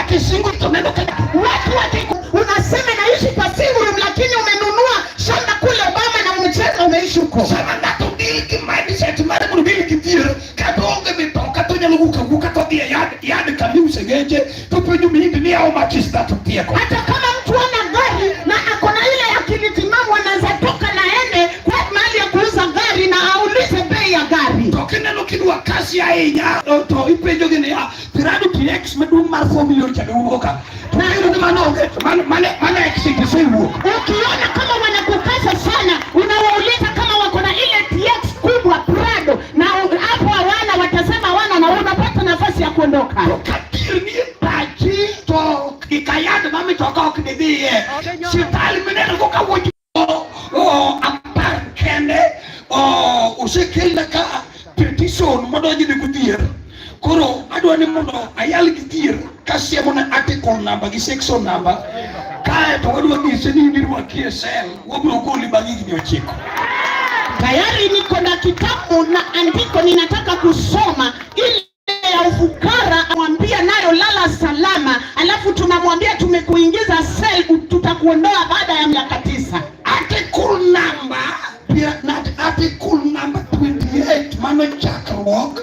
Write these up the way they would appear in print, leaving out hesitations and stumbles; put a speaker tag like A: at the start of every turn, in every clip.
A: kisingu toneno kaya.
B: Unasema naishi kwa singu lakini umenunua shamba kule Obama na umecheza umeishi huko.
A: Sama ndato dili ki mindset mara munu dili ki tira. Kadonge mitoka to nyaluka to dia yad kamiu segeje. Tupenyu mihindi ni au machista tutia kwa.
B: Hata kama mtu ana gari na akona ile akili timamu anaweza toka na ende kwa mahali ya kuuza gari na aulize bei ya gari.
A: Tokene nukinua kasi ya inya. To ipenjo gini ya piradu TX medung mar 4 million chade uoka. Tukiru ni manoge. Mana exit-isimu.
B: Ukiona kama wanakukasa sana, unawauliza kama wako na ile TX kubwa Prado na hapo hawana watasema hawana na unapata nafasi ya kuondoka.
A: Katiri ni taji to ikayad mami toka okidhiye. Sitali minene kuka wuji apar kende usikilna ka petition modoji ni kudhier. Koro adwa ni mondo ayal gidhier kasi mona article number gi section number kaya to wadwa ngise ni ndirwa KSL wabro goli bagi ni ochiko.
B: Tayari niko na kitabu na andiko ninataka kusoma ili ya ufukara amwambia nayo lala salama, alafu tunamwambia tumekuingiza cell tutakuondoa baada ya miaka 9.
A: Article number 28 mano chakruok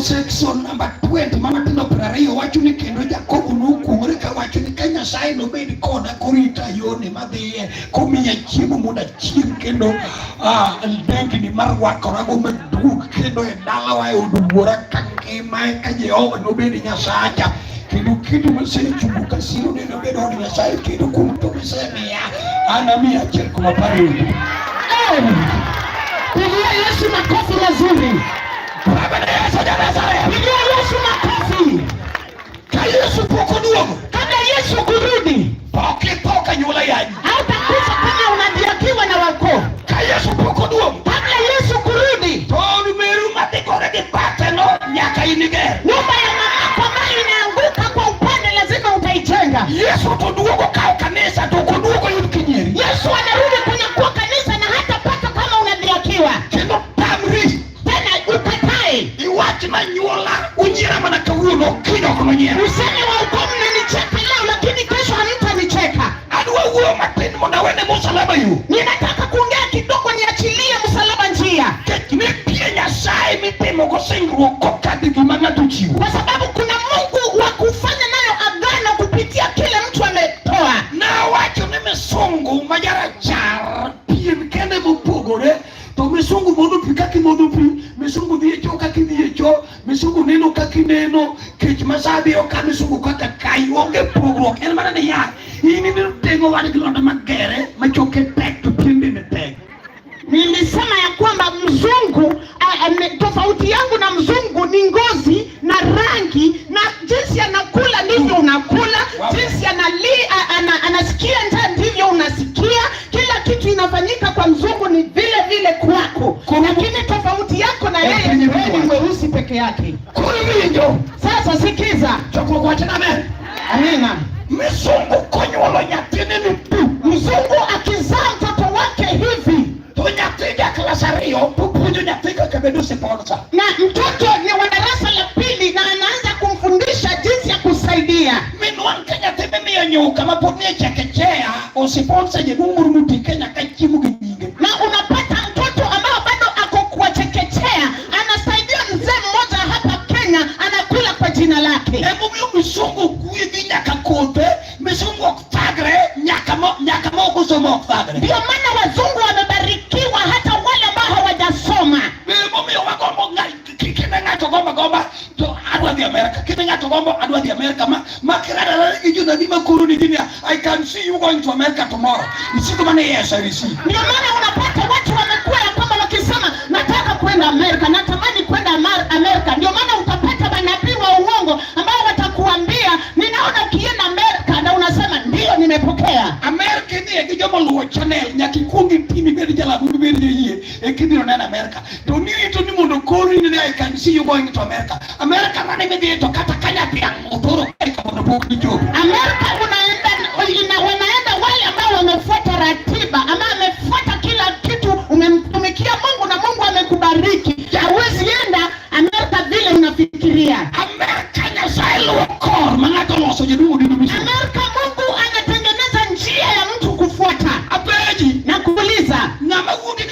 A: section number 20 mano tino prario wacho ni kendo Jakobo nokure ka wacho ni ka Nyasaye no bed koda korita yone madhiye komiya chiemo moda chir kendo bengi ni mar wakora go maduk kendo e dalawa e oduora ka ngima ka Jehova no bed Nyasacha kendo kitu masechungu kasiro no bed od Nyasaye kendo kumto misemiya anamiya achiel kuma pare.
B: Pigia Yesu makofi mazuri.
A: Baba na Yesu Nazareth.
B: Pigia Yesu makofi.
A: Ka Yesu poko duogo.
B: Kabla Yesu kurudi.
A: Poka nyula yanyi.
B: Hautakufa kama unadhiakiwa na wako.
A: Ka Yesu poko duogo.
B: Kabla Yesu kurudi.
A: Tolu meru matikore di pateno nyaka inige.
B: Nyumba ya mamako ambayo inaanguka kwa upande lazima utaijenga.
A: Yesu to duogo ka kanisa to kuduogo yud kinyeri.
B: Yesu anarudi kwenye kwa kanisa na hata pata kama unadhiakiwa.
A: Kendo tamri.
B: Tena ukatae.
A: Iwachi manyuola unyira mana kawuno kinyo kono nyira.
B: Useme wa uko mnanicheka leo lakini kesho hamtanicheka.
A: Adwa uo matini mona wene msalaba yu.
B: Ninataka kuongea kidogo niachilie msalaba njia.
A: Ketime pia Nyasaye mipemo kosingru kokadi gimana tuchiwo.
B: Kwa sababu kuna Mungu wa kufanya nayo agano kupitia kile mtu ametoa.
A: Na wacho ni misungu majara char pien kende mupogore. To misungu modu pi kaki modu pi, misungu dhiecho kaki dhiecho, misungu neno kaki neno, kech masabi o ka misungu kaka kai onge pogro. En mana ni ya, ini ni tengo wadi kilonda magere, machoke tek to pindi ne tek.
B: Nilisema ya kwamba mzungu tofauti yangu na mzungu ni ngozi na rangi na jinsi anakula ndivyo unakula, jinsi anasikia njaa ndivyo unasikia, kila kitu inafanyika kwa mzungu ni vile vile kwako. Lakini tofauti yako na yeye ni mweusi peke yake.
A: Kuliminyo.
B: Sasa sikiza.
A: Choko kwa tena me.
B: Amina.
A: Mzungu konyolo nyatini ni tu.
B: Mzungu akizaa mtoto wake hivi.
A: Tunyatiga klasario, pupunyo nyatiga kabedu siponsa.
B: Na mtoto ni wa darasa la 2 na anaanza kumfundisha jinsi ya kusaidia.
A: Minuan Kenya tebe miyo nyuka maponie chekechea usiponsa jedumuru muti Kenya kachimu ginyinge.
B: Na unapata mtoto ambao bado ako kwa chekechea anasaidia mzee mmoja hapa Kenya anakula kwa jina lake.
A: Emu miyo misungu kuithi nyaka kote, misungu okutagre nyaka mogu somo okutagre.
B: Ndio maana wazungu wamebarikiwa hata wale ambao hawajasoma.
A: Emu miyo wagombo kine ngato gomba to adwa di America. Kine ngato gombo adwa di America makirada la ijuna di makuru ni dini. I can see you going to America tomorrow. Isiku mane yes I receive.
B: Ndio maana unapata watu wamekuwa ya kwamba wakisema nataka kwenda Amerika, natamani kwenda Amerika. Ndio maana utapata manabii wa uongo ambao watakuambia ninaona ukienda Amerika na unasema ndio nimepokea.
A: Amerika ni ekijomo luo channel nyakikungi timi beri jala budu beri yie ekidiro na America. To ni to ni mondo kori ni I can see you going to America. America mane bedi to kata kanya pia utoro kwa mondo boki job.
B: Amerika wanaenda wale ambao wamefuata ratiba ama amefuata kila kitu, umemtumikia Mungu na Mungu amekubariki. Hauwezi enda Amerika vile unafikiria.
A: Amerika Nyasaye lo kor mangato lo oloso jedungu dinu miso.
B: Amerika Mungu anatengeneza njia ya mtu kufuata.
A: Apeji.
B: Na kuuliza.
A: Ngama wugi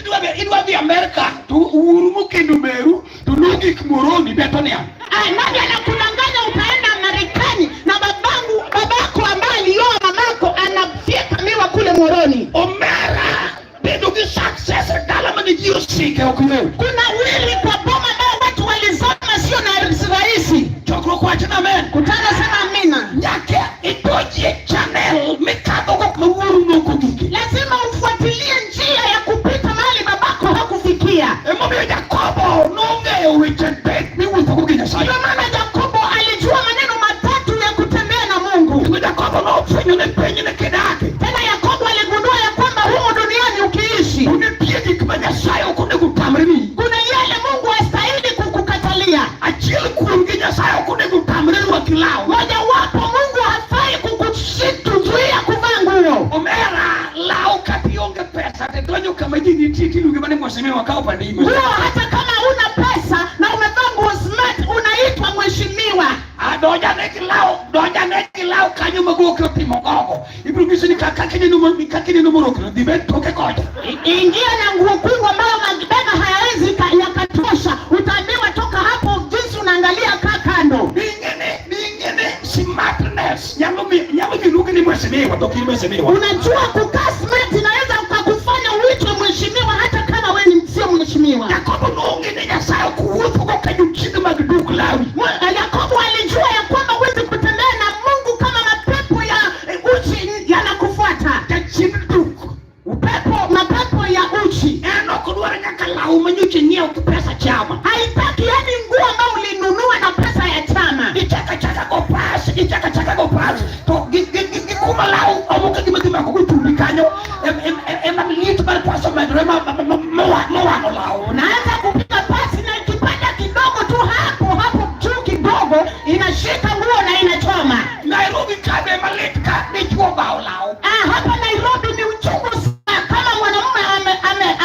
A: idwa di Amerika. Tu urumu kendo meru. Tu nugi kimoroni betonia.
B: Nani anakudanganya utaenda Marekani na babako ambaye alioa mamako anafyeka miwa kule Moroni?
A: Omera. Bedugi success dala mani jio sike okuyo.
B: Kuna wili kwa boma ambao watu walizama sio na rahisi.
A: Chokro kwa chana men.
B: Kutana sema amina.
A: Nyake itoji channel mikado kwa mwuru mokugiki.
B: Lazima ufuatilie njia ya kupita mahali babako hakufikia.
A: Emobi Jakobo nonge uwichete mi wufukuki nyasai.
B: Kwa maana Jakobo alijua maneno matatu ya kutembea na Mungu.
A: Jakobo no fenyo ne penye ne kedake.
B: Tena Yakobo aligundua ya kwamba humu duniani ukiishi
A: unipieji kimanya sayo kune kutamrini.
B: Kuna yale Mungu hastahili kukukatalia.
A: Achili kuunginya sayo kune kutamrini wa kilao.
B: Moja wapo Mungu hafai kukuzuia kuvaa nguo.
A: Omera lao kationge pesa tetonyo kama jini titi lugimane mheshimiwa kao pandima.
B: Nguo hata kama una pesa na umevaa nguo smart unaitwa mheshimiwa.
A: Doja neki lao kanyo mago kwa mogogo. Ibrugisi ni kakakini numero kwa dibeto ke koja.
B: Ingia na nguo kubwa ambayo mabega hayawezi yakatosha. Utaambiwa toka hapo jinsi unaangalia kando.
A: Ningene smartness. Nyamu kiruki ni mheshimiwa toki mheshimiwa.
B: Unajua kukaa smart inaweza kukufanya uitwe mheshimiwa hata kama wewe ni sio mheshimiwa.
A: Yakobo nonge ni nyasayo kuhusu kwa kajuchini magduku lawi.
B: Yakobo alijua ya kwamba huwezi kutembea na Mungu kama mapepo ya uchi yanakufuata. Mapepo ya uchi.
A: Kuduara nyaka lau manyuchi nyeo kipesa chama.
B: Haitaki yani nguo ambayo ulinunua na pesa ya chama.
A: Ichaka go pass. To gikuma lau amuka gima kukutulikanyo. Emamilitu bali pasa madrema mawano lau.
B: Unaanza kupiga pasi na kipanda kidogo tu hapo juu kidogo inashika nguo na inachoma.
A: Nairobi kabe malitka ni chuo bao lau.
B: Hapa Nairobi ni uchungu sana kama mwanamume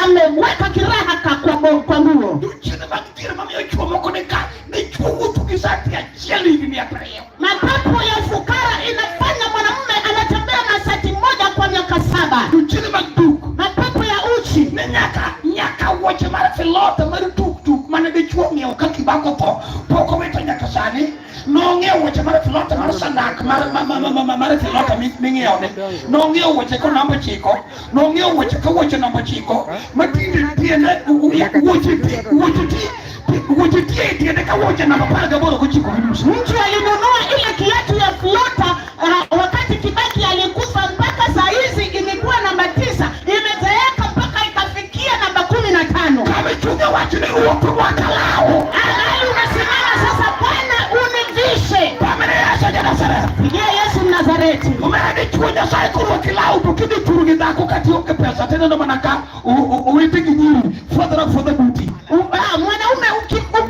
B: ameweka kiraha kwa nguo.
A: Duchini magitira mami ya chuo moko ni chuo utu kisati ya jeli ni ya preo.
B: Mapepo ya fukara inafanya mwanamume anatembea na sati moja kwa miaka 7.
A: Duchini magduku.
B: Mapepo ya uchi.
A: Ni nyaka wache mara filota mara tuk mana de chuo miya ukaki bako po. Poko weta nyaka sani. Nonge wache mara filota mara sandak mara filota mingi yaone. Nonge wache ko namba chiko. Nonge wache ko wache namba chiko. Matindi tiene wache tiene ka wache namba paraga boro kuchiko.
B: Mtu alinunua ile kiatu ya filota wakati Kibaki alikufa mpaka saa hizi ilikuwa namba 9. Imezeeka mpaka ikafikia namba 15.
A: Kame chunga wache ni uopo wakalao.
B: Hali unasimama sasa Bwana univishe.
A: Pamene Yesu ja Nazareti.
B: Pigia Yesu Mnazareti.
A: Umeni chunya sai kuruwa kilao tukidi turugi dako katioke pesa tena ndo manaka uitiki nyiri further booty.
B: Mwanaume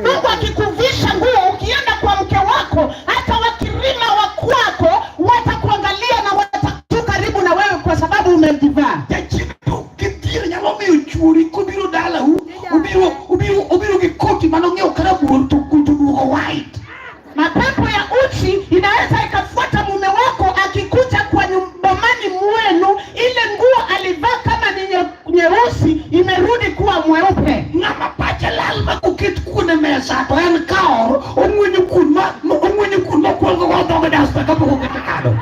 B: Mungu akikuvisha nguo ukienda kwa mke wako hata wakirima wakwako watakuangalia na watakuwa karibu na wewe kwa sababu umejivaa.
A: Kitire nyalomi uchuri kubiru dala ubiru kikoti manongeo karabu kutubuho white.
B: Mapepo ya uchi inaweza ikafuata mume wako akikuja kwa nyumbani mwenu ile nguo alivaa kama ni nyeusi imerudi kuwa mweupe.
A: Na mapacha lalma kukit kuna mesa to en kaor omwenye kunma kwa dogo dasta kapo kukitakado.